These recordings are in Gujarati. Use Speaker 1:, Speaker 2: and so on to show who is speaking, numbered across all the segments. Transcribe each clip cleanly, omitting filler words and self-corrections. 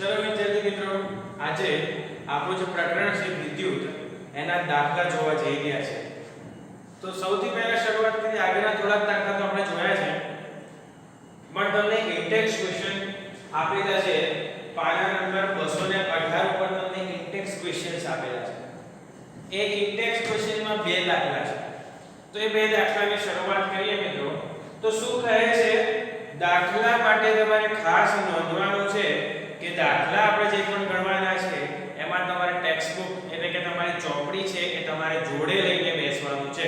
Speaker 1: ચલો વિદ્યાર્થી મિત્રો, આજે આપણું જે પ્રકરણ છે વિદ્યુત એના દાખલા જોવા જઈ રહ્યા છે. તો સૌથી પહેલા શરૂઆત કરી આગળના થોડાક દાખલા તો આપણે જોયા છે, પણ તમને ઇન્ટેક્સ ક્વેશ્ચન આપેલા છે. પાના નંબર 218 ઉપર તમને ઇન્ટેક્સ ક્વેશ્ચન્સ આપેલા છે. એક ઇન્ટેક્સ ક્વેશ્ચનમાં બે દાખલા છે. તો એ બે દાખલાની શરૂઆત કરીએ મિત્રો. તો શું કહે છે, દાખલા માટે તમારે ખાસ નોંધવાનું છે કે દાખલા આપણે જે પણ ગણવાના છે એમાં તમારે ટેક્સ્ટ બુક એટલે કે તમારી ચોપડી છે એ તમારે જોડે લઈને બેસવાનું છે.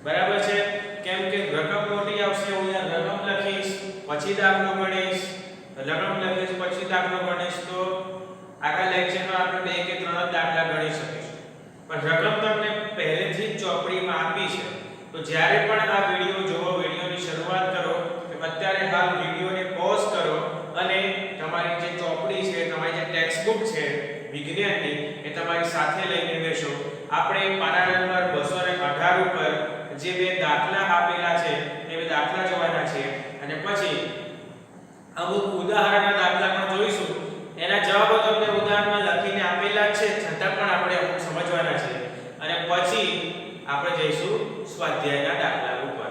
Speaker 1: બરાબર છે? કેમ કે રકમ મોટી આવશે, હું અહીંયા રકમ લખીશ, પછી દાખલો ગણીશ, રકમ લખીશ પછી દાખલો ગણીશ, તો આગળ લેક્ચરમાં આપણે બે કે ત્રણ જ દાખલા ગણી શકીશું. પણ રકમ તમને પહેલેથી જ ચોપડીમાં આપી છે. તો જ્યારે પણ આ વિડિયો જોવો, વિડિયોની શરૂઆત કરો કે અત્યારે હાલ વિડિયોને પોઝ કરો અને તમારી જે ચોપડી છે, તમારી જે ટેક્સ્ટ બુક છે વિજ્ઞાનની, એ તમારી સાથે લઈને બેસો. આપણે પાના નંબર 218 ઉપર જે બે દાખલા આપેલા છે એ બે દાખલા જોવાના છે અને પછી અમુક ઉદાહરણના દાખલા પણ જોઈશું. એના જવાબો તમને ઉદાહરણમાં લખીને આપેલા છે, છતાં પણ આપણે અમુક સમજવાના છે અને પછી આપણે જઈશું સ્વાધ્યાયના દાખલા ઉપર.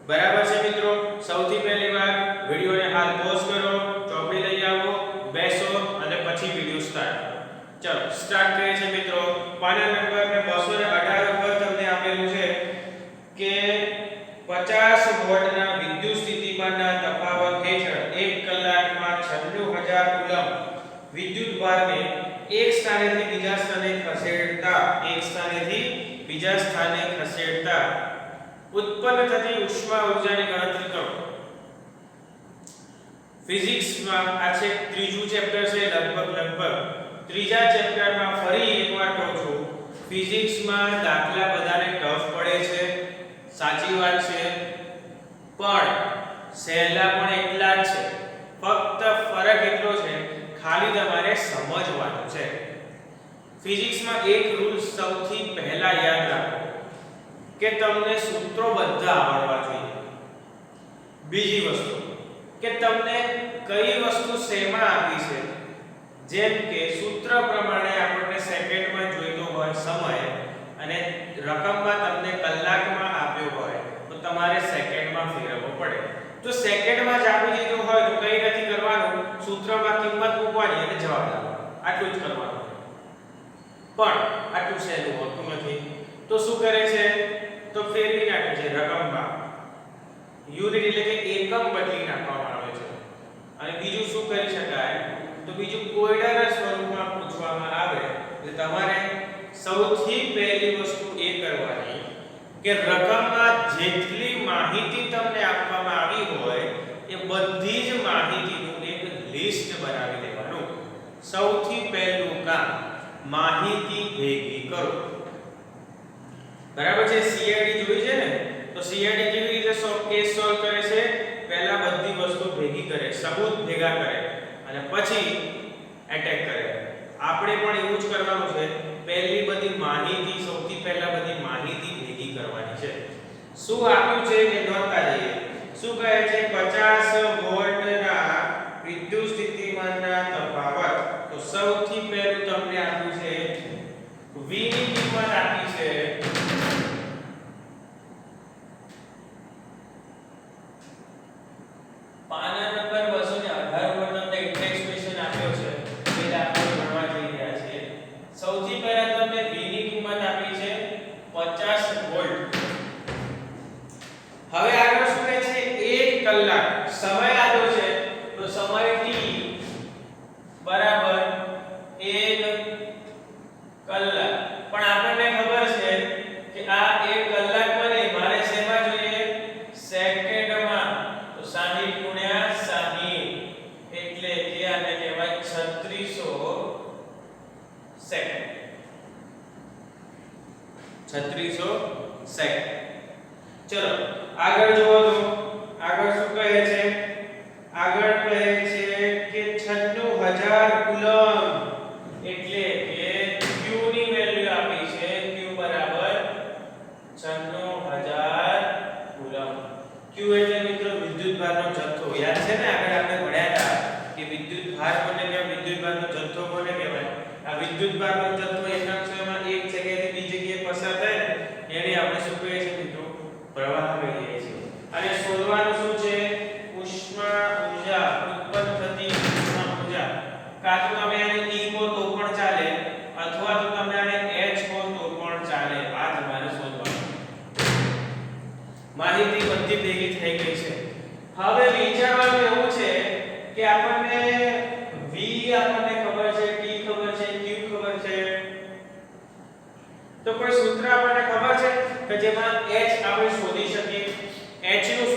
Speaker 1: બરાબર છે મિત્રો? સૌથી પહેલી વાર વિડિયોને હાલ પોઝ કરો, ચોપડી લઈ આવો, બેસો અને પછી વિડિયો સ્ટાર્ટ કરો. ચલો સ્ટાર્ટ કરીએ છીએ મિત્રો. પાના નંબર 218 ઉપર તમને આપેલું છે કે 50 વોલ્ટના વિદ્યુત સ્થિતિમાનના તફાવત હેઠળ 1 કલાકમાં 96000 કુલમ વિદ્યુત ભારને એક સ્થાનેથી બીજા સ્થાને ખસેડતા ઉત્પન્ન થતી ઉષ્મા ઊર્જાની ગણતરી કરો. ફિઝિક્સમાં આ છે ત્રીજું ચેપ્ટર છે લગભગ. ત્રીજા ચેપ્ટરમાં ફરી એકવાર કહું છું, ફિઝિક્સમાં દાખલા બધાને ટફ પડે છે, સાચી વાત છે, પણ સહેલા પણ એટલા જ છે. ફક્ત ફરક એટલો છે, ખાલી તમારે સમજવાનું છે. ફિઝિક્સમાં એક રૂલ સૌથી પહેલા યાદ રાખો કે તમને સૂત્રો બધા આવડવા જોઈએ. બીજી વસ્તુ કે તમને કઈ વસ્તુ શેમાં આપી છે, જેમ કે સૂત્ર પ્રમાણે આપણને સેકન્ડમાં જોઈતો હોય સમય અને રકમમાં તમને કલાકમાં આપ્યો હોય તો તમારે સેકન્ડમાં ફેરવવો પડે. તો સેકન્ડમાં જ આપી દીધું હોય તો કઈ નથી કરવાનું, સૂત્રમાં કિંમત મૂકવાની અને જવાબ આપવાનો, આટલું જ કરવાનું. પણ આટલું સહેલું હોતું નથી. તો શું કરે છે, તો ફેરવી નાખે છે રકમમાં. યુનિટ એટલે કે એકમ બદલી નાખવામાં આવે છે. અને બીજું શું કરી શકાય, તો બીજું કોયડાના સ્વરૂપમાં પૂછવામાં આવે એટલે તમારે સૌથી પહેલી વસ્તુ એ કરવાની કે રકમમાં જેટલી માહિતી તમને આપવામાં આવી હોય એ બધી જ માહિતીનું એક લિસ્ટ બનાવી લેવાનું. સૌથી પહેલું કામ માહિતી ભેગી કરો. બરાબર છે? સીઆઈડી જોઈ છે ને? તો સીઆઈડી કેવી રીતે કેસ સોલ્વ કરે છે? પહેલા બધી વસ્તુ ભેગી કરે, સબૂત ભેગા કરે અને પછી એટેક કરે. આપણે પણ એવું જ કરવાનું છે. પહેલી બધી માહિતી, સૌથી પહેલા બધી માહિતી ભેગી કરવાની છે. શું આપ્યું છે એ નોંધતા જઈએ. શું કહે છે? 50 વોલ્ટના વિદ્યુત સ્થિતિમાનના તફાવત. તો સૌથી પહેલું તમને આપ્યું છે V ની કિંમત આપી છે પાના નંબર 218 પર તમને ઇન્ટેક્સ ક્વેશ્ચન આપ્યો છે. એ દાખલો ગણવા જઈ રહ્યા છે. સૌથી પહેલા તમને V ની કિંમત આપી છે 50 વોલ્ટ. હવે આગળ શું કહે છે? 1 કલાક સમય આપ્યો છે. તો સમય t બરાબર 1 કલાક. પણ આપણને ખબર છે કે આ 1 કલાકમાં નહીં, મારે શેમાં જોઈએ? સેકન્ડમાં. તો 60 ગુણ્યા 60 એટલે કે આને કહેવાય 3600 સેકન્ડ. 3600 સેકન્ડ. ચલો આગળ જોવો. તો આગળ શું કહે છે? આગળ કહે છે કે 96000 કુલમ એટલે કે q ની વેલ્યુ આપી છે. q બરાબર 96000 કુલમ. q એટલે મિત્રો વિદ્યુત ભારનો જથ્થો. યાદ છે ને? આગળ આપણે ભણ્યા હતા કે વિદ્યુત ભાર બને કે વિદ્યુત કે આપણને v આપણને ખબર છે, t ખબર છે, q ખબર છે, તો કોઈ સૂત્ર આપણને ખબર છે કે જેમાં h આપણે શોધી શકીએ? h નું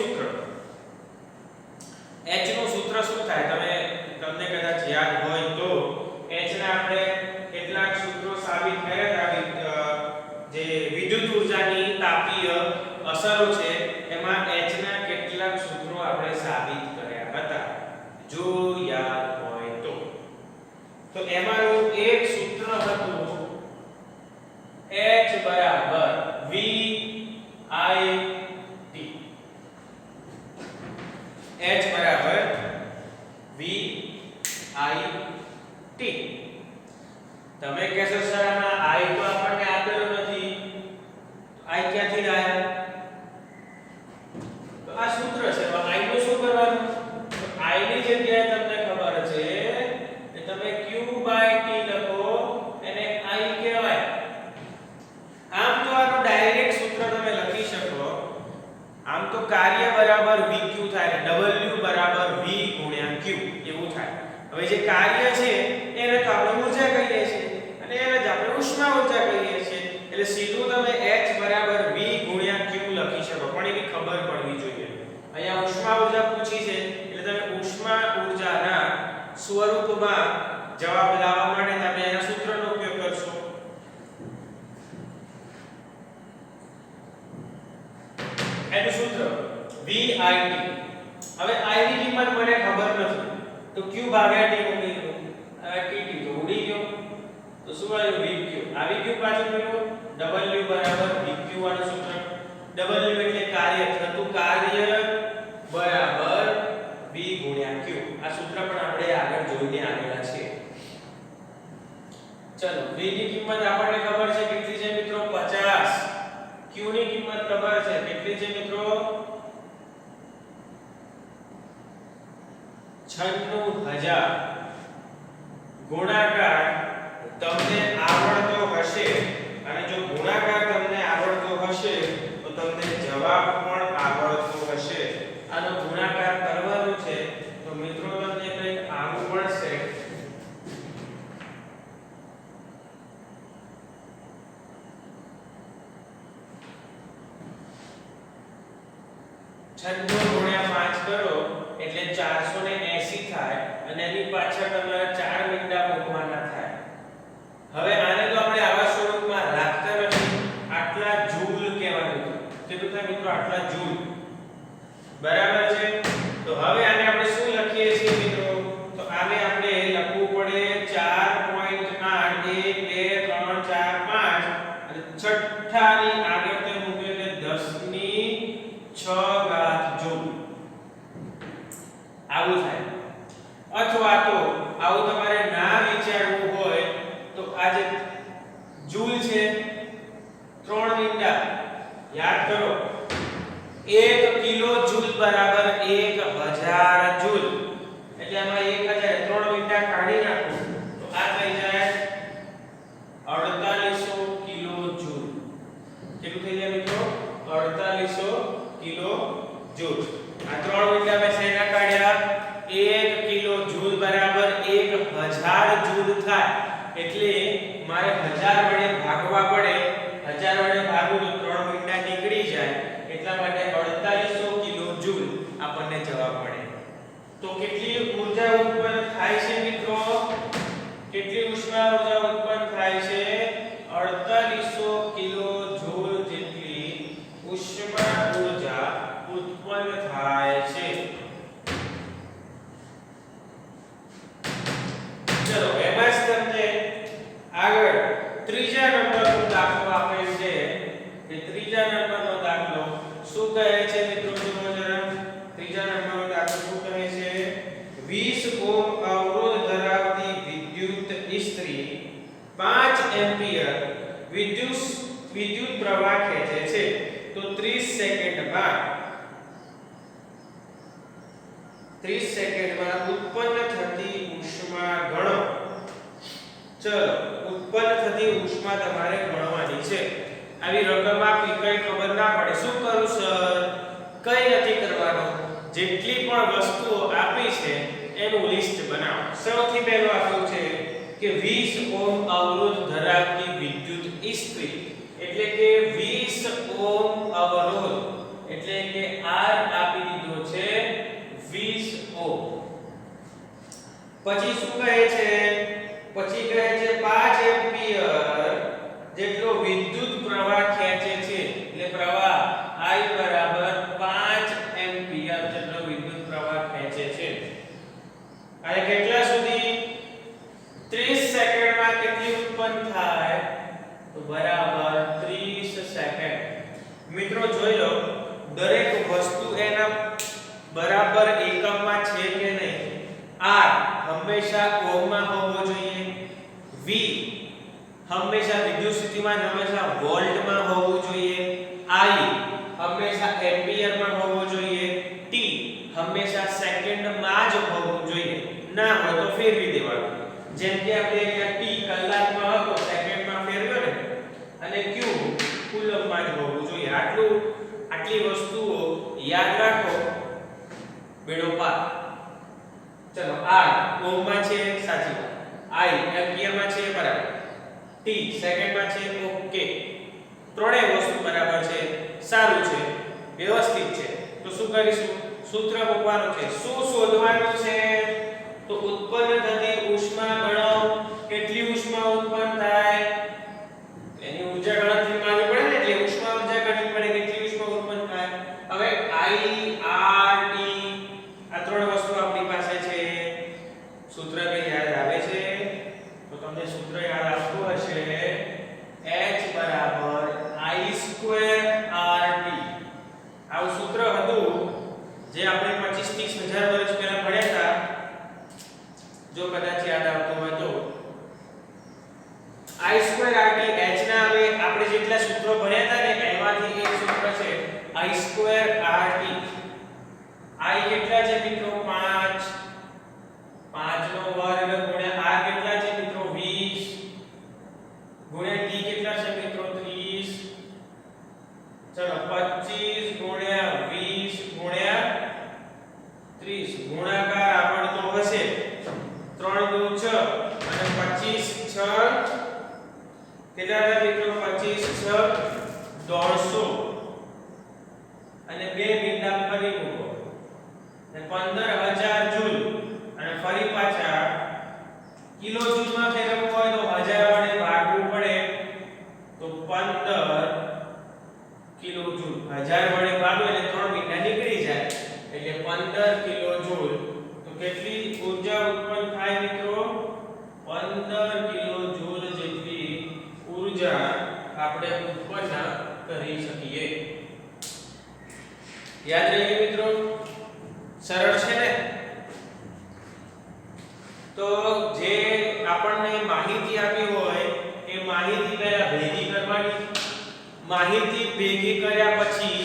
Speaker 1: સૂત્ર શું થાય? તમને કદાચ યાદ હોય તો h ના આપણે કેટલાક સૂત્રો સાબિત કર્યા હતા. જે વિદ્યુત ઊર્જાની તાપીય અસરો છે એમાં h ના કેટલાક સૂત્રો આપણે સાબિત કર્યા હતા, જો યાદ હોય તો એમાંનું એક સૂત્ર હતું h બરાબર v i t. h બરાબર v i t. તમે કહેશો સર આમાં i તો આપણને આપેલો નથી, i ક્યાંથી લાયા? તો આ સૂત્ર છે. તો i નું શું કરવાનું? તો i ની જગ્યાએ તમને ખબર છે કે તમે q t લખો, એને i કહેવાય. આમ તો આનું ડાયરેક્ટ સૂત્ર તમે લખી શકો. આમ તો કાર્ય બરાબર vq થાય, w બરાબર v ગુણ્યા q એવું થાય. હવે જે કાર્ય છે એને તો આપણે ઊર્જા કહીએ છીએ અને એને જ આપણે ઉષ્મા ઊર્જા કહીએ છીએ. એટલે સીધું તમે h બરાબર v ગુણ્યા q લખી શકો, પણ એની ખબર પડવી જોઈએ. અહીંયા ઉષ્મા ઊર્જા પૂછી છે એટલે તમે ઉષ્મા ઊર્જાના સ્વરૂપમાં જવાબ લાવવા માટે તમે એના સૂત્રનો ઉપયોગ કરશો. એનું સૂત્ર VIT. હવે I ની કિંમત મને ખબર નથી તો Q ભાગ્યા T મૂકી દો. હવે TT તો ઉડી ગયો, તો શું આવ્યું? VQ. આવી ગયું પાછું મેળવો. W બરાબર VQ વાળું સૂત્ર. W એટલે કાર્ય, થતું કાર્ય બરાબર V ગુણ્યા Q. આ સૂત્ર પણ આપણે આગળ જોઈને આવેલા છે. ચલો, V ની કિંમત આપણને ખબર છે કેટલી છે મિત્રો? 50. Q ની કિંમત ખબર છે કેટલી છે મિત્રો? 96000. ગુણાકાર તમને આવડતો હશે અને જો ગુણાકાર તમને આવડતો હશે તો તમને જવાબ પણ આવડતો હશે. આનો ગુણાકાર કરવાનો છે તો મિત્રો તમને કંઈક આવું પડશે. ગુણ્યા 5 કરો એટલે 480 થાય અને એની પાછળ તમારે 4 મીંડા મૂકવાના થાય. હવે આને તો આપણે આવા સ્વરૂપમાં રાખતા નથી. આટલા જૂલ કહેવાનું કેટલું થાય મિત્રો? આટલા જૂલ. બરાબર છે. તો હવે આને આપણે શું લખીએ છીએ મિત્રો? તો આને આપણે લખવું પડે 4.8 1 2 3 4 5 અને છઠ્ઠાની આગળ તે મૂક્યું એટલે 10 ની 6 ઘાત જૂલ. આવું થાય. અથવા તો આવું તમારે ના વિચારવું હોય તો આ જે જૂલ છે 3 મીંડા યાદ કરો. 1 કિલો જૂલ બરાબર 1000 જૂલ. એટલે આમાં 1000 3 મીંડા કાઢી નાખો તો આ થઈ જાય 4800 કિલો જૂલ. કેટલું થઈ જાય મિત્રો? 4800 કિલો જૂલ. આ 3 મીંડા મેં શેના કાઢ્યા? 1 કિલો જૂલ બરાબર 1000 જૂલ થાય. એટલે મારે 1000 વડે ભાગવા પડે. 1000 વડે ભાગું તો 3 મીંડા નીકળી જાય. એટલા માટે 4800 કિલો જૂલ આપણને જવાબ મળે. તો કેટલી ઊર્જા ઉત્પન્ન થાય છે મિત્રો? કેટલી ઉષ્મા ઊર્જા ઉત્પન્ન થાય છે? 4800 કિલો જૂલ જેટલી ઉષ્મા ઊર્જા ઉત્પન્ન થાય છે. ચલો, એમાં જ તમને આગળ ત્રીજા નંબરનો દાખલો આપેલ છે. કે ત્રીજા નંબરનો દાખલો શું કહે છે મિત્રો? જુઓ જરા. ત્રીજા નંબરનો દાખલો શું કહે છે? 20 ઓહ્મ અવરોધ ધરાવતી વિદ્યુત ઇસ્ત્રી 5 એમ્પિયર વિદ્યુત પ્રવાહ ખેંચે છે. તો 30 સેકન્ડમાં ઉત્પન્ન થતી ઉષ્મા ગણો. ચલો, ઉત્પન્ન થતી ઉષ્મા તમારે ગણવાની છે. આવી રકમ આપી કઈ ખબર ના પડે. શું કરું સર? કઈ નથી કરવાનું. જેટલી પણ વસ્તુઓ આપી છે એનું લિસ્ટ બનાવો. સૌથી પહેલું આપ્યું છે કે 20 ઓહ્મ અવરોધ ધરાવતી વિદ્યુત ઇસ્ત્રી, એટલે કે 20 ઓહ્મ અવરોધ, એટલે કે R આપી દીધો છે 20 ઓહ્મ. પછી શું કહે છે? પછી કહે છે 5 એમ્પિયર જેટલો વિદ્યુત પ્રવાહ ખેંચે છે, એટલે પ્રવાહ I બરાબર 5 એમ્પિયર જેટલો વિદ્યુત પ્રવાહ ખેંચે છે. અને કેટલા સુધી? 30 સેકન્ડમાં કેટલી ઉત્પન્ન થાય? તો બરાબર 30 સેકન્ડ. મિત્રો જોઈ લો, દરેક વસ્તુ એના બરાબર એકમમાં છે કે નહીં. R હંમેશા ઓહ્મમાં હોવો જોઈએ, V હંમેશા વિદ્યુત સ્થિતિમાન હંમેશા વોલ્ટમાં હોવું જોઈએ, I હંમેશા એમ્પિયરમાં હોવું જોઈએ, T હંમેશા સેકન્ડમાં જ હોવું જોઈએ. ના હોય તો ફેરવી દેવાનું. જેમ કે આપણે અહીંયા T કલાકમાં હતો, સેકન્ડમાં ફેરવ્યો ને, અને Q કુલમમાં જ હોવું જોઈએ. આટલી વસ્તુઓ યાદ રાખો, બેડો પાર. ચલો, R ઓહ્મમાં છે, સાચી વાત. I એમ્પિયરમાં છે, બરાબર. T સેકન્ડમાં છે, ઓકે. ત્રણેય વસ્તુ બરાબર છે, સારું છે, વ્યવસ્થિત છે. તો શું કરીશું? સૂત્ર મૂકવાનું છે. શું શોધવાનું છે? તો ઉત્પન્ન થતી ઉષ્મા ગણો. કેટલી ઉષ્મા ઉત્પન્ન થાય એની ઊર્જા ગણતરી કરવી પડે ને, એટલે ઉષ્મા ઊર્જા ગણવી પડે. કેટલી ઉષ્મા ઉત્પન્ન થાય? હવે I R T આ ત્રણ વસ્તુ આપણી પાસે છે. સૂત્ર કઈ યાદ આવે છે? તો તમને સૂત્ર યાદ આવતું હશે, H બરાબર I² RT. આવું સૂત્ર હતું જે આપણે 25-30 હજાર વર્ષ પહેલા ભણ્યા હતા. જો કદાચ યાદ આવતું હોય તો I² RT. H ના હવે આપણે જેટલા સૂત્રો ભણ્યા હતા ને એમાંથી એક સૂત્ર છે I² RT. I કેટલા છે મિત્રો? 5. 5 નો વર્ગ ગુણ્યા R કેટલા છે મિત્રો? 20 ગુણ્યા T કેટલા છે મિત્રો? 30. ચલો 25 ગુણ્યા 20 ગુણ્યા 30 ગુણાકાર આવડતો હશે. 3 દુ 6 અને 25 6 કેટલા થાય મિત્રો? 25 6 150 અને 2 બિંદા ફરી મૂકો અને 15000 જૂલ અને ફરી પાછા કિલો જૂલમાં ફેરવવું હોય તો 1000 વડે ભાગવું પડે તો 15 કિલો જૂલ. 1000 વડે ભાગો એટલે 3 બિંદા નીકળી જાય એટલે 15 કિલો જૂલ. તો કેટલી ઊર્જા ઉત્પન્ન થાય મિત્રો? 15 કિલો જૂલ જેટલી ઊર્જા આપણે ઉત્પન્ન કરી શકીએ. યાદ રહી ગયું મિત્રો? સરળ છે ને? તો જે આપણને માહિતી આપી હોય એ માહિતી પહેલા ભેગી કરવાની. માહિતી ભેગી કર્યા પછી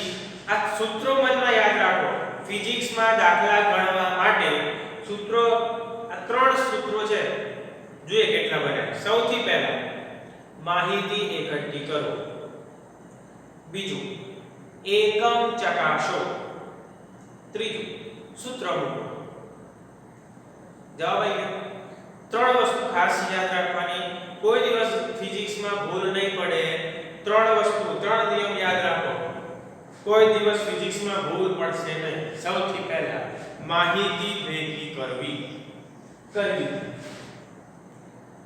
Speaker 1: આ સૂત્રો મનમાં યાદ રાખો. ફિઝિક્સમાં દાખલા ગણવા માટે સૂત્રો, આ 3 સૂત્રો છે, જોઈએ કેટલા બન્યા. સૌથી પહેલા માહિતી એકઠી કરો. બીજું એકમ ચકાસો. ત્રીજું સૂત્ર મૂકો. જવાબ આવી ગયો. 3 વસ્તુ ખાસ યાદ રાખવાની. કોઈ દિવસ ફિઝિક્સમાં ભૂલ નહીં પડે. 3 વસ્તુ, 3 નિયમ યાદ રાખો. કોઈ દિવસ ફિઝિક્સમાં ભૂલ પડશે નહીં. સૌથી પહેલા માહિતી ભેગી કરવી.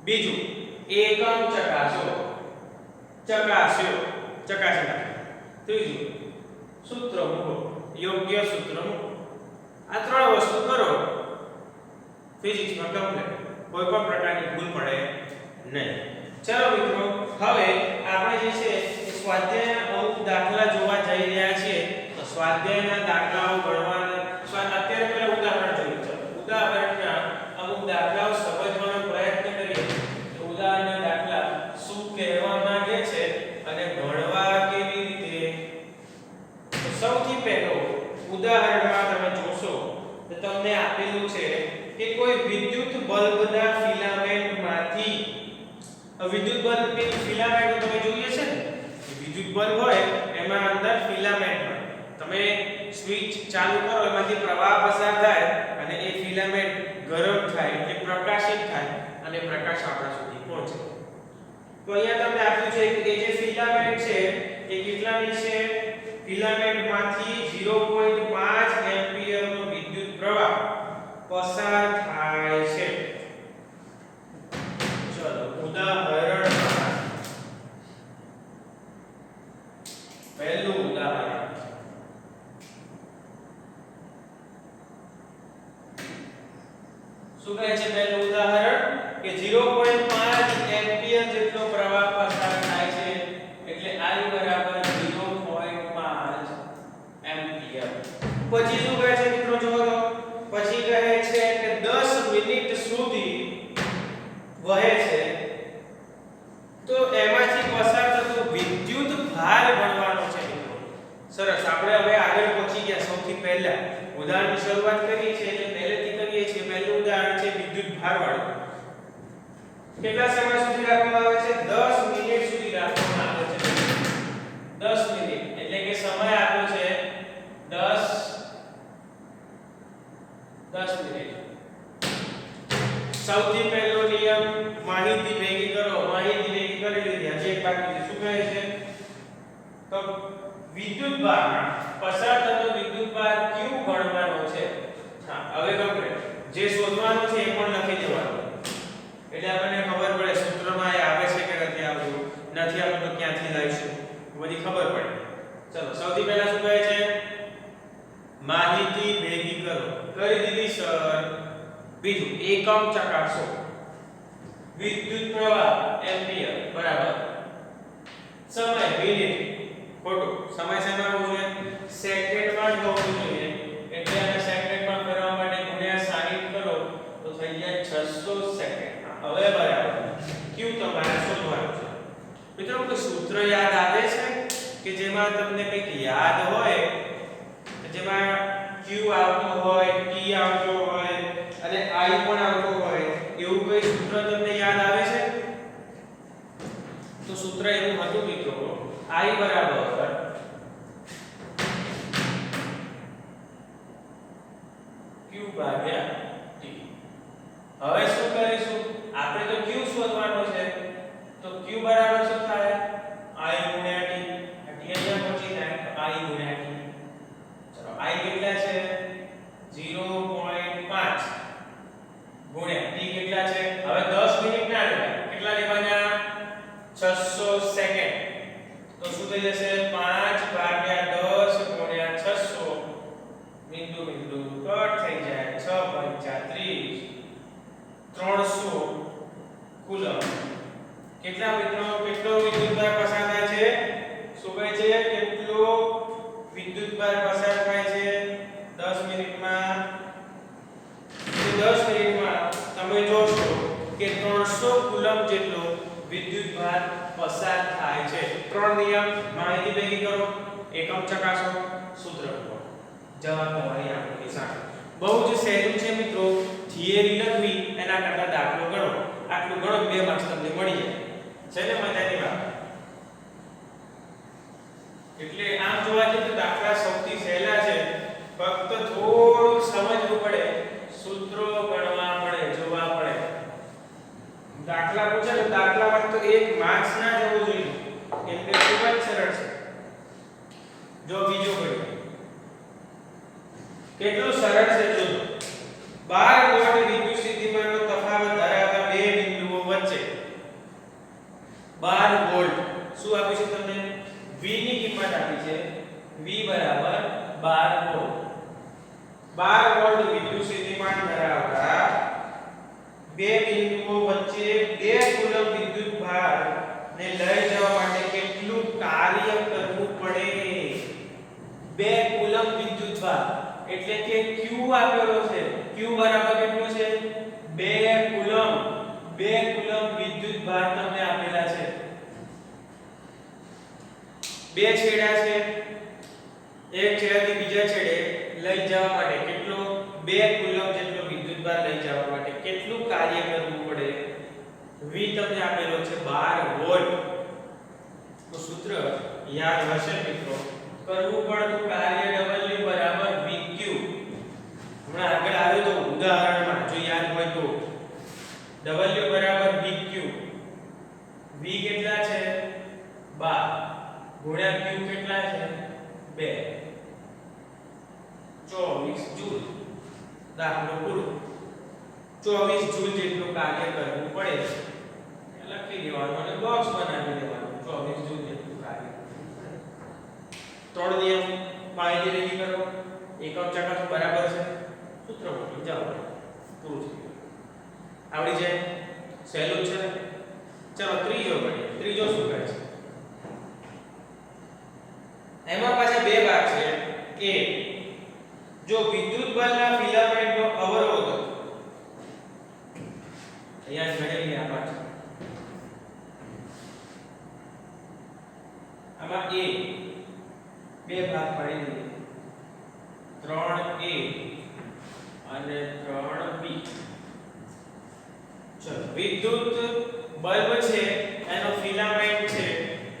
Speaker 1: બીજું એકમ ચકાસો. ચકાસ્યો, ચકાસી નાખો. ત્રીજું સૂત્ર મૂકો, યોગ્ય સૂત્ર મૂકો. આ 3 વસ્તુ કરો, ફિઝિક્સમાં કમ્પ્લીટ. કોઈ પણ પ્રકારની ભૂલ પડે નહીં. ચલો મિત્રો, હવે આપણે જે છે સ્વાધ્યાયના અમુક દાખલા જોવા જઈ રહ્યા છીએ. તો સ્વાધ્યાયના દાખલાઓ ગણવાના. અત્યારે પહેલા ઉદાહરણ જોઈએ. ચલો ઉદાહરણના અમુક દાખલાઓ સમજવાનો પ્રયત્ન કરીએ. તો ઉદાહરણના દાખલા શું કહેવા માંગે છે અને ગણવા કેવી રીતે. તો સૌથી પહેલો ઉદાહરણમાં તમે જોશો તો તમને આપેલું છે કે કોઈ વિદ્યુત બલ્બના ફિલામેન્ટમાંથી, વિદ્યુત બલ્બની ફિલામેન્ટ તમે જોઈએ છે ને, વિદ્યુત બલ્બ હોય એમાં અંદર ફિલામેન્ટ હોય. તમે સ્વિચ ચાલુ કરો એમાંથી પ્રવાહ પસાર થાય અને એ ફિલામેન્ટ ગરમ થાય એટલે પ્રકાશિત થાય અને પ્રકાશ આપણા સુધી પહોંચે. તો અહીંયા તમને આપ્યું છે કે જે ફિલામેન્ટ છે એ કેટલાની છે? ફિલામેન્ટમાંથી 0.5 એમ્પિયરનો વિદ્યુત પ્રવાહ પસાર થાય છે. ચલો ઉદાહરણ પહેલું ઉદાહરણ શું કહે છે? પહેલું ઉદાહરણ કે 0.5 એમ્પિયર જેટલો પ્રવાહ પસાર થાય છે એટલે I બરાબર 0.5 એમ્પિયર. પછી શું કહે છે મિત્રો? જુઓ તો પછી કહે છે કે 10 મિનિટ સુધી વહે છે તો એમાંથી પસાર થતો વિદ્યુત ભાર ગણવાનો છે મિત્રો. સરસ, આપણે હવે આગળ પહોંચી ગયા. સૌથી પહેલા ઉદાહરણની શરૂઆત કરીએ છીએ એટલે પહેલેથી કરીએ છીએ. પહેલું ઉદાહરણ છે વિદ્યુત ભાર વાળું. કેટલા સમય સુધી રાખવામાં આવે છે? 10 મિનિટ સુધી રાખવામાં આવે છે. 10 મિનિટ એટલે કે સમય આપ્યો છે 10 મિનિટ. સૌથી પહેલો નિયમ માહિતી ભેગી કરો. માહિતી ભેગી કરી લીધી. હજી એક બાકી છે. શું કહે છે? તો વિદ્યુત ભારમાં પસાર થતો વિદ્યુત ભાર q ગણવાનો છે. હા, હવે કમ્પ્લીટ. જે શોધવાનું છે એ પણ લખી દેવાનું એટલે આપણને ખબર પડે સૂત્રમાં એ આવે છે કે નથી આવતું. નથી આવતું તો ક્યાંથી લાવીશું બધી ખબર પડે. ચલો સૌથી પહેલા શું કહે છે? માહિતી ભેગી કરો. કરી દીધી સર. બીજું એકમ ચકાસો. વિદ્યુત પ્રવાહ એમ્પિયર બરાબર. સમય મિનિટ. ખોટું. સમય શેમાં હોવું જોઈએ? સેકન્ડમાં જ હોવું જોઈએ. એટલે આને સેકન્ડમાં ફેરવવા માટે ગુણ્યા 60 કરો તો થઈ જાય 600 સેકન્ડ. હવે બરાબર q તમારે શોધવાનું છે. મિત્રો કોઈ સૂત્ર યાદ આવે છે કે જેમાં તમને કંઈક યાદ હોય, જેમાં q આવતો હોય, t આવતો હોય અને i પણ આવતો હોય, એવું કોઈ સૂત્ર તમને યાદ આવે છે? તો સૂત્ર એવું હતું મિત્રો, i બરાબર q ભાગ્યા t. હવે શું કરીશું? આપણે તો q શોધવાનો છે તો q બરાબર શું થાય? I ગુણ્યા t. આ t અહીંયા પહોંચી જાય તો I ગુણ્યા t. ચલો I કેટલા છે? 0.5 ગુણ્યા t કેટલા છે? હવે 10 મિનિટ ના લેવાય. કેટલા લેવાના? 600 સેકન્ડ. તો શું થઈ જશે? 5 ભાગ્યા 10 ગુણ્યા 600 બિંદુ બિંદુ કટ થઈ જાય. 6 પંચા 30 300 કુલમ. કેટલા મિત્રો? કેટલો વિદ્યુતભાર પસાર થાય છે? શું કહે છે? કેટલો વિદ્યુતભાર પસાર થાય છે 10 મિનિટમાં? 10 મિનિટમાં તમે જોશો કે 300 કુલમ જેટલો વિદ્યુતભાર પસાર થાય છે. ત્રણ નિયમ માહિતી ભેગી કરો, એકમ ચકાસો, સૂત્ર લખો. જવાબ તમારી આંખની સામે. બહુ જ સહેલું છે મિત્રો. થિયરી લખવી એના કરતા દાખલો ગણો. આટલું ગણો 2 માર્ક્સ તમને મળી જાય. છે ને મજાની વાત? એટલે આમ જોવા જઈએ તો દાખલા સૌથી સહેલા છે. ફક્ત થોડું સમજવું પડે, સૂત્રો ગણવા પડે, જોવા પડે. દાખલા પૂછે તો દાખલામાં તો 1 માર્ક્સ ના જવું જોઈએ. એટલે ખૂબ જ સરળ છે. જો બીજો કોઈ કેટલું સરળ છે જોજો. 12 વોલ્ટ વિદ્યુત સ્થિતિમાનનો તફાવત ધરાવતા બે બિંદુઓ વચ્ચે 12 વોલ્ટ શું આપ્યું છે તમને? V ની કિંમત આપી છે. V બરાબર 12 વોલ્ટ. 12 વોલ્ટ વિદ્યુત સ્થિતિમાન ધરાવતા બે બિંદુઓ વચ્ચે 2 કુલમ વિદ્યુત ભાર ને લઈ જવા માટે કેટલું કાર્ય કરવું પડે? 2 કુલમ વિદ્યુત ભાર એટલે કે q આપેલો છે. q બરાબર કેટલું છે? 2 કુલમ. 2 કુલમ વિદ્યુત ભાર તમને આપેલા છે. બે છેડા છે. એક છેડાથી બીજા છેડે લઈ જવા માટે કેટલો? 2 કુલમ જેટલો વિદ્યુત ભાર લઈ જવા માટે કેટલું કાર્ય કરવું પડે? V તમને આપેલો છે 12 વોલ્ટ. તો સૂત્ર યાદ હશે મિત્રો. કરવું પડતું કાર્ય W બરાબર VQ. હમણાં આગળ આવ્યું તો ઉદાહરણમાં જો યાદ W બરાબર VQ. V કેટલા છે 12 ગુણ્યા Q કેટલા છે 2 24 જૂલ. દાખલો પૂરો. 24 જૂલ જેટલું કાર્ય કરવું પડે છે લખી દેવાનું અને બોક્સ બનાવી દેવાનું 24 જૂલ જેટલું કાર્ય. ત્રણ નિયમ માહિતી રેડી કરો. એકમ ચકાસો બરાબર છે. સૂત્ર મૂકી જાઓ. પૂરું થઈ ગયું. આવડી જાય. સહેલું છે. ચલો ત્રીજો કરીએ. ત્રીજો શું કહે છે? એમાં પાછા બે ભાગ છે. કે જો વિદ્યુત બળના ફિલામેન્ટનો અવરોધ અહીંયા ગણેલી આ પાછળ આમાં A બે ભાગ પાડી દીધો 3A અને 3B. ચલો વિદ્યુત બલ્બ છે એનો ફિલામેન્ટ છે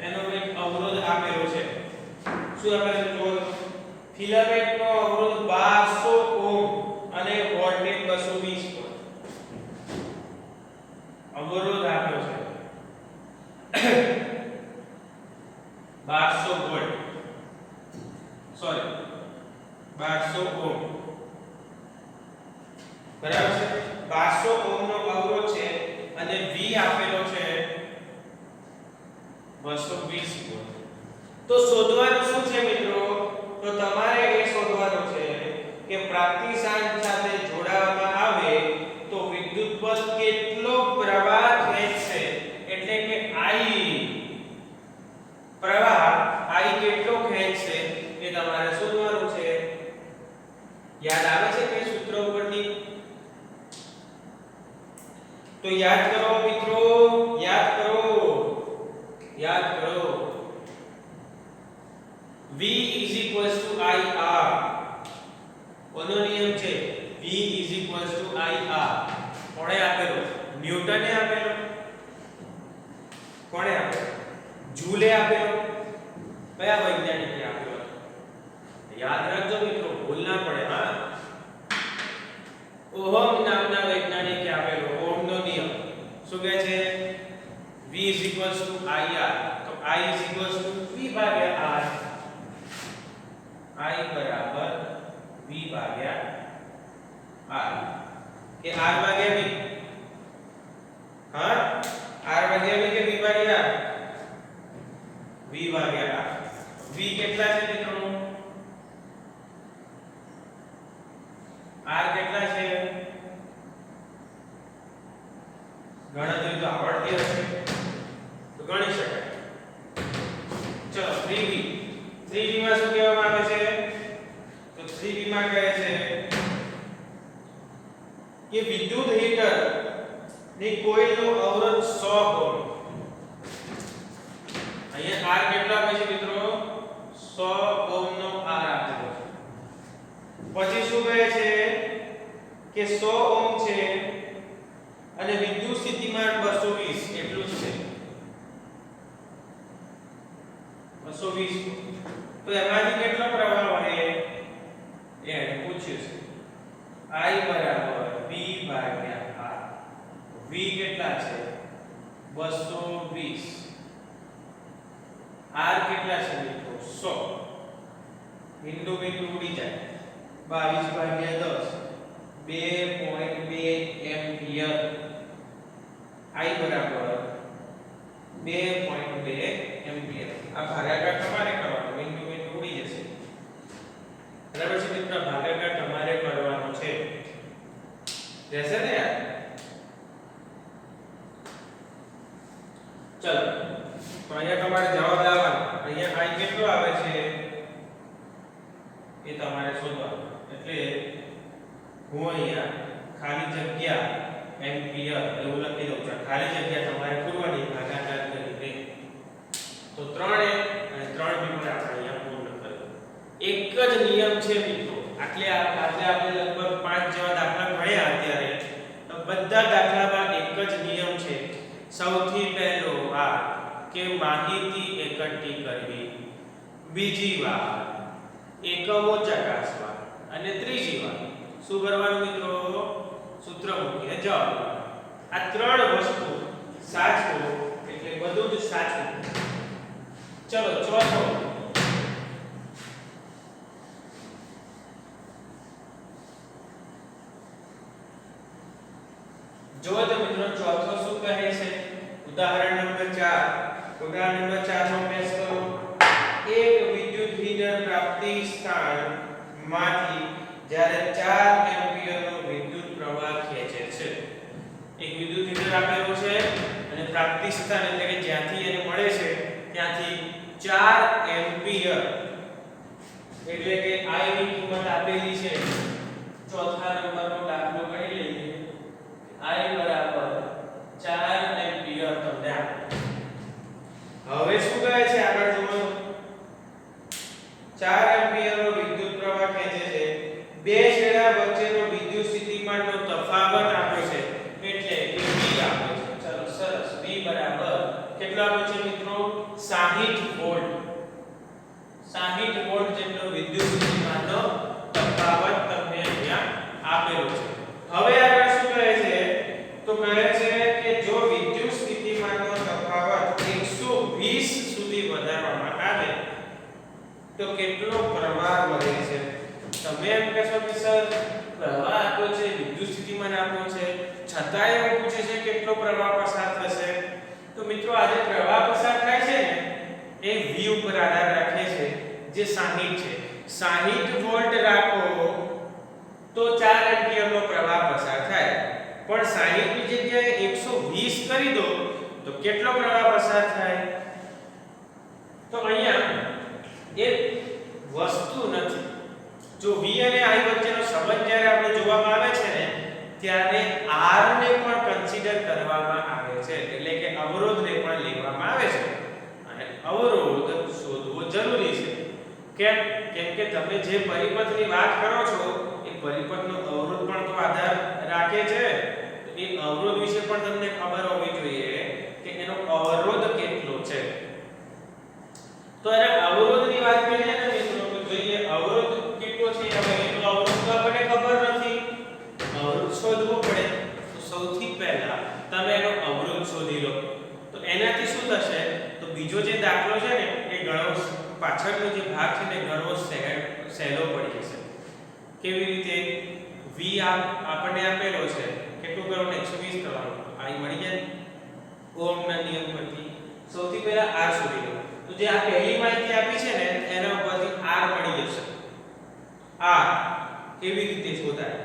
Speaker 1: એનો એક અવરોધ આપેલો છે. શું આપેલો છે? જો ફિલામેન્ટ નો અવરોધ 1200 ઓહ્મ અને વોલ્ટેજ 220 વોલ્ટ અવરોધ આપ્યો છે. 1200 વોલ્ટ સોરી 1200 ઓહ્મ બરાબર છે. 1200 ઓહ્મ નો અવરોધ છે અને V આપેલો છે 220 વોલ્ટ. તો શોધવાનું શું છે મિત્રો? તો તમારે એ શોધવાનું છે કે પ્રાપ્તિશાંક સાથે જોડાવવામાં આવે તો વિદ્યુત બળ કેટલો પ્રવાહ ખેંચશે એટલે કે I પ્રવાહ I કેટલો ખેંચશે એ તમારે શોધવાનું છે. યાદ આવે છે કઈ સૂત્ર ઉપરથી? તો યાદ કરો મિત્રો, યાદ કરો. V IR કોનો નિયમ છે? V IR કોણે આપેલો? ન્યૂટને આપેલો. કોણે આપેલો? જૂલે આપેલો. કયા વૈજ્ઞાનિકે આપેલો? યાદ રાખજો મિત્રો, ભૂલ ના પડે. હા, ઓહમ નામના વૈજ્ઞાનિકે આપેલો ઓહમનો નિયમ. શું કહે છે? V IR તો I V ભાગ્યા R. I બરાબર V ભાગ્યા R કે R ભાગ્યા V? હા, R ભાગ્યા V કે V ભાગ્યા R? V ભાગ્યા R. V કેટલા છે મિત્રો? R કેટલા છે? ગણતરી તો આવડતી હશે તો ગણી શકાય. ચલો 3V. 3V માં શું કહેવામાં આવે છે? તો 3V માં કહે છે કે વિદ્યુત હીટર ની કોઇલનો અવરોધ 100 ઓહ્મ. અહીંયા R કેટલા હોય છે મિત્રો? 100 ઓહ્મ નો R આપેલો છે. પછી શું કહે છે કે 100 ઓહ્મ છે અને વિદ્યુત સ્થિતિમાન 220 એટલું જ છે. 220. તો એમાંથી કેટલો પ્રવાહ વહે એ પૂછ્યું છે. I બરાબર V ભાગ્યા R. V કેટલા છે? 220. R કેટલા છે મિત્રો? 100. બિંદુ ઉડી જાય. 22 ભાગ્યા 10 2.2 એમ્પિયર. I બરાબર 2.2 એમ્પિયર. આ ભાગાકાર તમારે કરવાનો, બિંદુ ઉડી જશે. બરાબર છે મિત્રો? ભાગાકાર તમારે કરવાનો છે. રહેશે ને યાર? ચલો તો અહીંયા તમારે જવાબ લાવવાનો. અહીંયા I કેટલો આવે છે એ તમારે શોધવાનું. એટલે હું અહીંયા ખાલી જગ્યા એમ્પિયર એવું લખી દઉં છું. ખાલી જગ્યા તમારે પૂરવાની ભાગાકાર કરીને. તો 3A અને 3B પર આપણે અહીંયા પૂર્ણ કર્યું. એક જ નિયમ છે મિત્રો. આજે આપણે લગભગ 5 જેવા દાખલા ભણ્યા અત્યારે. તો બધા દાખલામાં એક જ નિયમ છે. સૌથી પહેલો આ કે માહિતી એકઠી કરવી, બીજી વાત એકમો ચકાસવા અને ત્રીજી વાત શું કરવાનું મિત્રો? સૂત્ર મૂકીને જવાબ. આ ત્રણ વસ્તુ સાચું એટલે બધું જ સાચું. ચલો ચોથો જો તો મિત્રો ચોથો શું કહે છે? ઉદાહરણ નંબર 4. ઉદાહરણ નંબર 4 નો અભ્યાસ કરો. એક વિદ્યુત હીટર પ્રાપ્તિ સ્થાનમાંથી જ્યારે 4 એમ્પિયરનો વિદ્યુત પ્રવાહ ખેંચે છે. એક વિદ્યુત હીટર આપેલો છે અને પ્રાપ્તિ સ્થાન એટલે કે જ્યાંથી એને મળે છે ત્યાંથી 4 એમ્પિયર એટલે કે I ની કિંમત આપેલી છે. ચોથા નંબરનો દાખલો ગણી લઈએ. I બરાબર 4 એમ્પિયર તમને આપે. હવે શું કહે છે આગળ જુઓ. 4 એમ્પિયરનો વિદ્યુત પ્રવાહ ખેંચે છે. બે છેડા વચ્ચેનો વિદ્યુત સ્થિતિમાનનો તફાવત આપ્યો છે એટલે કે V આપ્યો છે. ચલો સરસ. V બરાબર કેટલો આપ્યો છે મિત્રો? 60 વોલ્ટ. 60 વોલ્ટ જેટલો વિદ્યુત સ્થિતિમાનનો તફાવત તમને અહીંયા આપેલો છે. હવે આગળ શું કહે છે? તો કહે છે કે જો વિદ્યુત સ્થિતિમાનનો તફાવત 120 સુધી વધારવામાં આવે તો કેટલો પ્રવાહ વધે છે? તમે એમ કહેશો કે સર પ્રવાહ આપ્યો છે, વિદ્યુત સ્થિતિમાન આપ્યો છે, છતાં એવું પૂછે છે કેટલો પ્રવાહ પસાર થશે? તો મિત્રો આ જે પ્રવાહ પસાર થાય છે ને એ V ઉપર આધાર રાખે છે જે 60 છે. 60 વોલ્ટ રાખો તો 4 એમ્પિયરનો પ્રવાહ પસાર થાય. પણ 60 ની જગ્યાએ 120 કરી દો તો કેટલો પ્રવાહ પસાર થાય? તો અહીંયા એક વસ્તુ નથી. જો V અને I વચ્ચેનો સંબંધ જ્યારે આપણે જોવામાં આવે છે ને ત્યારે R ને પણ કન્સિડર કરવામાં આવે છે એટલે કે અવરોધને પણ લેવામાં આવે છે અને અવરોધ શોધવો જરૂરી છે. કેમ? કેમ કે તમે જે પરિપથની વાત કરો છો એ પરિપથનો અવરોધ પણ તો આધાર રાખે છે. એ અવરોધ વિશે પણ તમને ખબર હોવી જોઈએ કે એનો અવરોધ કેટલો છે. તો એના અવરોધની વાત કરીએ ને મિત્રો તો જોઈએ અવરોધ કેટલો છે. હવે એનો અવરોધ તો આપણને ખબર નથી. અવરોધ શોધવો પડે. તો સૌથી પહેલા તમે એનો અવરોધ શોધી લો. તો એનાથી શું થશે? તો બીજો જે દાખલો છે ને એ ઘણો પાછળનો જે ભાગ છે ને ઘણો સહેલો પડી જશે. કેવી રીતે? V આપણને આપેલો છે. કેટલું કરવાનું? 120 કરવાનું. I મળી જાય ઓહમના નિયમ પરથી. સૌથી પહેલા R શોધી લો. તો જે આ પહેલી માહિતી આપી છે ને એના ઉપરથી R મળી જશે. R કેવી રીતે શોધાય?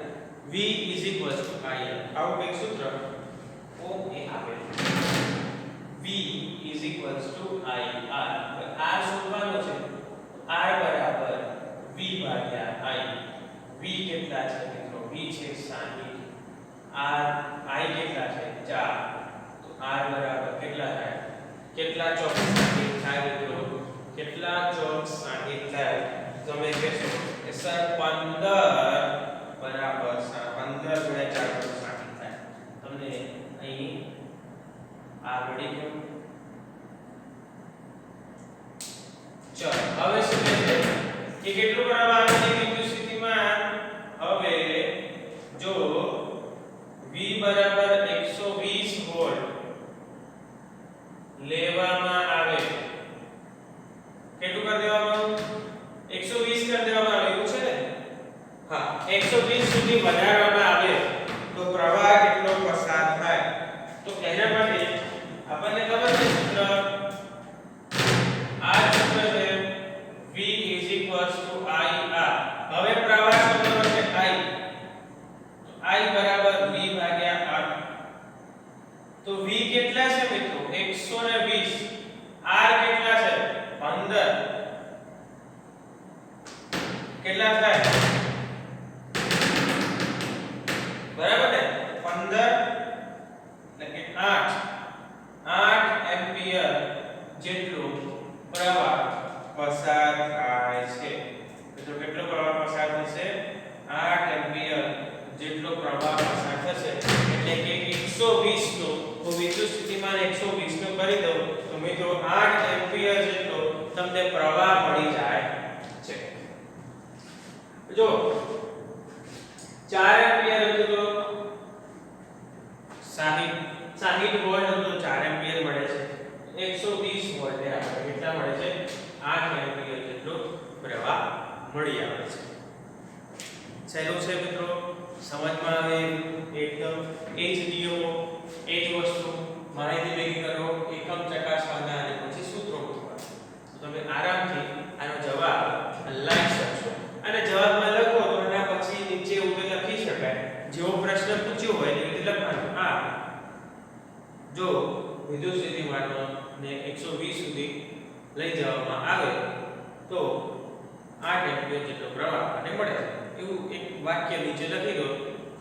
Speaker 1: V IR. આવું એક સૂત્ર ઓમ એ આપેલું. V IR. R શોધવાનો છે. R બરાબર V ભાગ્યા I. V કેટલા છે મિત્રો? V છે 60. I કેટલા છે? 4. તો R બરાબર કેટલા થાય? કેટલા ચોક 60 થાય મિત્રો? કેટલા ચોક 60 થાય? તમે કહેશો કે સર 15 બરાબર 15 ગુણ્યા 4 તો 60 થાય. તમને અહીં આ મળી ગયું. ચલો હવે શું કહે છે કે કેટલું પ્રવાહ આવે છે વિદ્યુત સ્થિતિમાં? હવે જો V બરાબર 120 વોલ્ટ લેવામાં આવે કેટલું કરી દેવાનું? 120 કરી દેવામાં આવે એવું છે ને? હા 120 સુધી વધારવામાં આવે તો પ્રવાહ કેટલો પસાર થાય? તો એના માટે આપણને ખબર છે સૂત્ર આ સૂત્ર છે V IR. હવે પ્રવાહ શોધવાનો છે I. તો I બરાબર V ભાગ્યા R. તો V કેટલા છે મિત્રો? 120. R કેટલા છે? 15. કેટલા થાય? બરાબર ને? 15 એટલે કે 8 એમ્પિયર જેટલો પ્રવાહ પસાર થાય છે. તો કેટલો પ્રવાહ પસાર થશે? 8 એમ્પિયર જેટલો પ્રવાહ પસાર થશે એટલે કે 120 નો તો વિદ્યુત સ્થિતિમાન 120 નો કરી દો તો મિત્રો 8 એમ્પિયર જેટલો તમને પ્રવાહ મળી જાય છે. જો 4 એમ્પિયર હતું તો 60 વોલ્ટ તો 4 એમ્પિયર મળે છે. 120 વોલ્ટે આપણે કેટલા મળે છે? 8 એમ્પિયર જેટલો પ્રવાહ મળી આવે છે. સહેલું છે મિત્રો, સમજમાં આવે એકદમ. એ જ નિયમો, એ જ વસ્તુ માહિતી ભેગી કરો, એકમ ચકાસવાના અને પછી સૂત્રો મૂકવાના. તો તમે આરામથી આનો જવાબ લખી શકશો. અને જવાબમાં લખો તો એના પછી નીચે ઉભે લખી શકાય. જેવો પ્રશ્ન પૂછ્યો હોય એ રીતે લખવાનું. આ જો વિદ્યુત સ્થિતિમાનને 120 સુધી લઈ જવામાં આવે તો 8 એમ્પિયર જેટલો પ્રવાહ અને મળે છે. એવું એક વાક્ય નીચે લખી દો.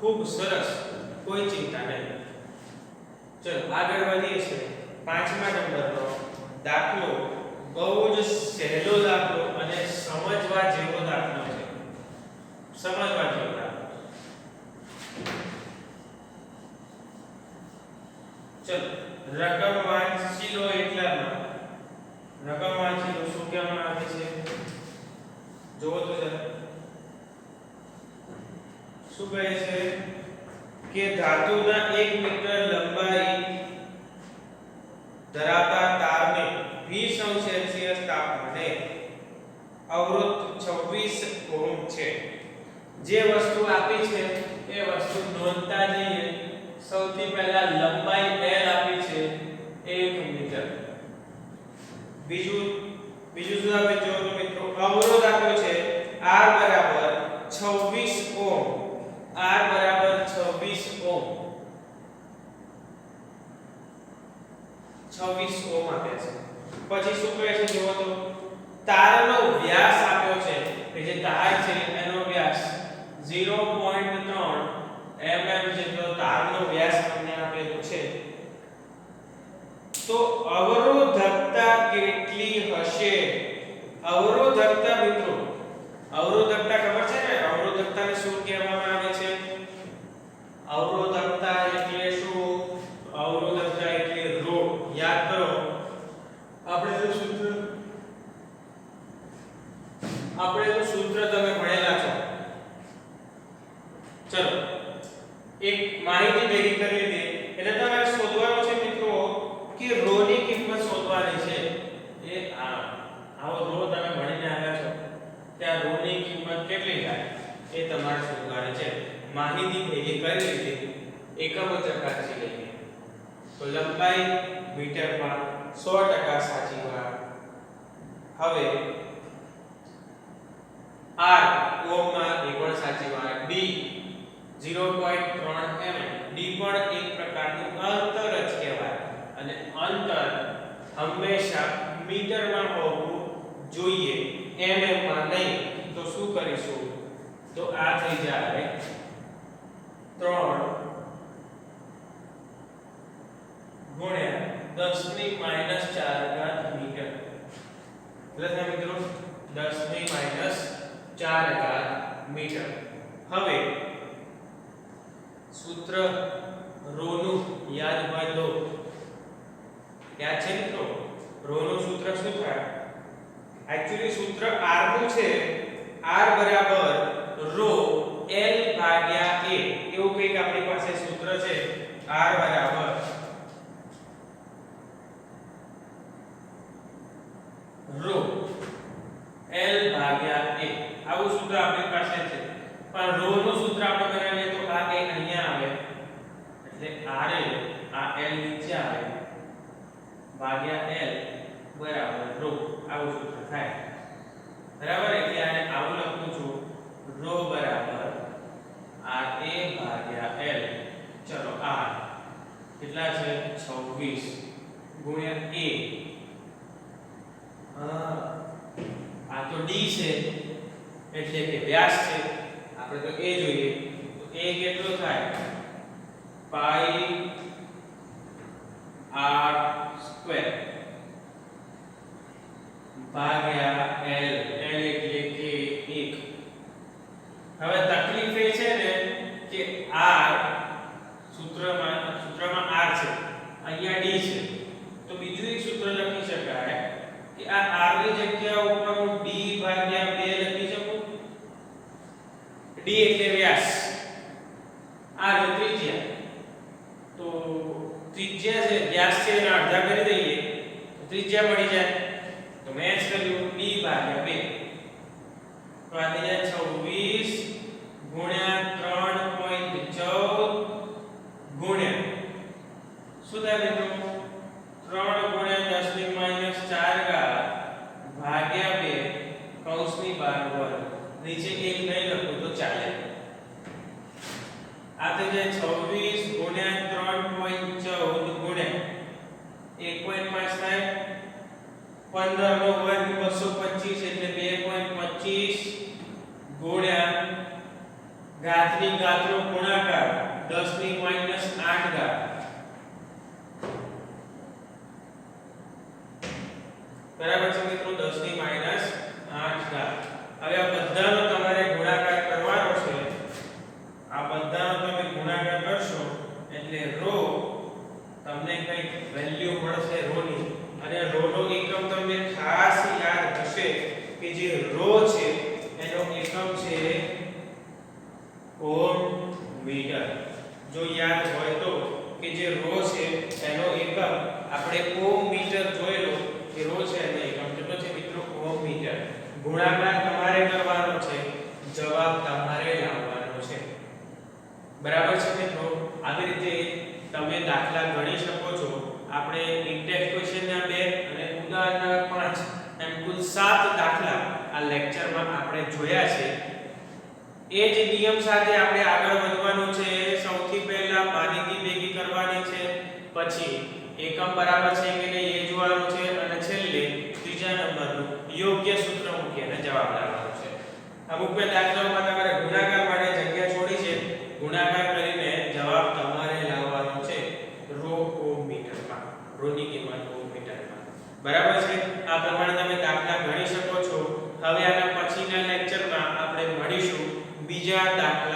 Speaker 1: ખૂબ સરસ, કોઈ ચિંતા નહીં. ચલો આગળ વધીએ છીએ. 5મા નંબરનો દાખલો બહુ જ સહેલો દાખલો અને સમજવા જેવો દાખલો છે. સમજવા જેવો દાખલો. ચલો રકમ વાંચી લો. એટલામાં રકમ વાંચી લો. શું કહેવામાં આવે છે જોવો તો જરા. શું કહે છે કે ધાતુના 1 મીટર લંબાઈ ધરાવતા તારને 20 સેલ્સિયસ તાપમાને અવરોધ 26 ઓહમ છે. જે વસ્તુ આપી છે એ વસ્તુ નોંધતા જઈએ. સૌથી પહેલા લંબાઈ L આપી છે 1 મીટર. બીજું શું આપે જો તો મિત્રો અવરોધ આપ્યો છે R બરાબર 26 ઓહમ. R બરાબર 26 ઓહમ. 26 ઓહમ આપે છે. પછી શું કહે છે જોવો તો તારનો વ્યાસ આપ્યો છે કે જે તાર છે એનો વ્યાસ 0.3 mm જેટલો તારનો વ્યાસ તમને આપેલો છે. તો અવરોધકતા કેટલી હશે? અવરોધકતા મિત્રો, અવરોધકતા ખબર છે ને? અવરોધકતાને શું કહેવામાં આવે છે? અવરોધકતા એટલે શું? અવરોધકતા એટલે ρ. યાદ કરો આપણે તો સૂત્ર તમે ભણેલા છો. ચલો એક માહિતી ભેગી કરી દે. એટલે તમારે શોધવાનું છે મિત્રો કે ρ ની કિંમત શોધવાની છે. એ આવો ρ તમે ભણીને આવ્યા છો ત્યાં ρ ની કિંમત કેટલી થાય એ તમારે શોધવાની છે. માહિતી ભેગી કરી લીધી, એકમો ચકાસી લઈએ. તો લંબાઈ મીટરમાં 100% સાચી વાત. હવે R ઓહમમાં એ પણ સાચી વાત. D 0.3 mm. D પણ એક પ્રકારનું અંતર જ કહેવાય અને અંતર હંમેશા મીટરમાં હોવું જોઈએ, mm માં નહીં. તો શું કરીશું? તો આ થઈ જાય 3 ગુણ્યા 10 ની માઈનસ 4 ઘાત મીટર. એટલે મિત્રો 10 ની માઈનસ 4 ઘાત મીટર. હવે સૂત્ર ρ નું યાદ હોય તો યાદ છે મિત્રો? ρ નું સૂત્ર શું થાય? એક્ચ્યુઅલી સૂત્ર R નું છે. R બરાબર ρ L ભાગ્યા A. એવું કંઈક આપણી પાસે સૂત્ર છે. R બરાબર ρ L ભાગ્યા A. આવું સૂત્ર આપણી પાસે છે. પણ ρ નું સૂત્ર આપણે બનાવીએ તો આ A અહીંયા આવે એટલે R આ L નીચે આવે ભાગ્યા L બરાબર ρ. આવું સૂત્ર થાય. બરાબર? એટલે આને આવું લખું છું ρ બરાબર RA ભાગ્યા L. ચલો R કેટલા છે? 26 ગુણ્યા A. આ તો D છે એટલે કે વ્યાસ છે. આપણે તો A જોઈએ. તો A કેટલો થાય? પાઈ R સ્ક્વેર ભાગ્યા L. L એટલે કે 1. હવે તકલીફ એ છે ને કે R સૂત્રમાં R છે, અહીંયા D છે. તો બીજું એક સૂત્ર લખી શકાય કે આ R ની જગ્યા ઉપર હું D ભાગ્યા 2 લખી શકું. D એટલે વ્યાસ, R એટલે ત્રિજ્યા. તો ત્રિજ્યા છે વ્યાસ છે એના અડધા કરી દઈએ તો ત્રિજ્યા મળી જાય તો મેચ કર્યું b ભાગ્યા 2 તો આ થઈ જાય 26 ગુણ્યા 3.14 ગુણ્યા શું થાય મિત્રો 3 ગુણ્યા 10 ની માઈનસ 4 ઘાત ભાગ્યા 2 કૌંસની બહાર વર્ગ નીચે 1 નહીં લખું તો ચાલે આ થઈ જાય 26 ગુણ્યા 3.14 ગુણ્યા 1.5 થાય 15 નો વર્ગ 225 એટલે 2.25 ગુણ્યા ઘાતની ઘાતનો ગુણાકાર 10 ની માઈનસ 8 ઘાત બરાબર છે મિત્રો 10 ની માઈનસ 8 ઘાત હવે આ બધાનો તમારે ગુણાકાર કરવાનો છે આ બધાનો તમે ગુણાકાર કરશો એટલે રો તમને કંઈક વેલ્યુ મળશે રો ની અને રો નો એકમ તમને ખાસ યાદ હશે કે જે રો છે એનો એકમ છે ઓહમ મીટર જો યાદ હોય તો કે જે રો છે એનો એકમ આપણે ઓહમ મીટર જોયેલો કે રો છે એનો એકમ કેટલો છે મિત્રો ઓહમ મીટર ગુણાકાર તમારે કરવાનો છે જવાબ તમારે લાવવાનો છે બરાબર છે મિત્રો આવી રીતે તમે દાખલા ગણી શકો છો આપણે ઇન્ટેક્સ ક્વેશ્ચનના 2 અને ઉદાહરણના 5 એમ કુલ 7 દાખલા આ લેક્ચરમાં આપણે જોયા છે એ જ નિયમ સાથે આપણે આગળ વધવાનું છે સૌથી પહેલા માહિતી ભેગી કરવાની છે પછી એકમ બરાબર છે કે નહીં એ જોવાનું છે અને છેલ્લે ત્રીજા નંબરનું યોગ્ય સૂત્ર મૂકીને જવાબ લાવવાનો છે અમુક બે દાખલાઓમાં તમારે ગુણાકાર માટે જગ્યા છોડી છે ગુણાકાર કરીને જવાબ તમારે લાવવાનો છે રો ઓહમ મીટરમાં રો ની કિંમત ઓહમ મીટરમાં બરાબર છે આ પ્રમાણે તમે દાખલા ગણી શકો છો હવે આના પછીના લેક્ચરમાં આપણે મળીશું બીજા દાખલા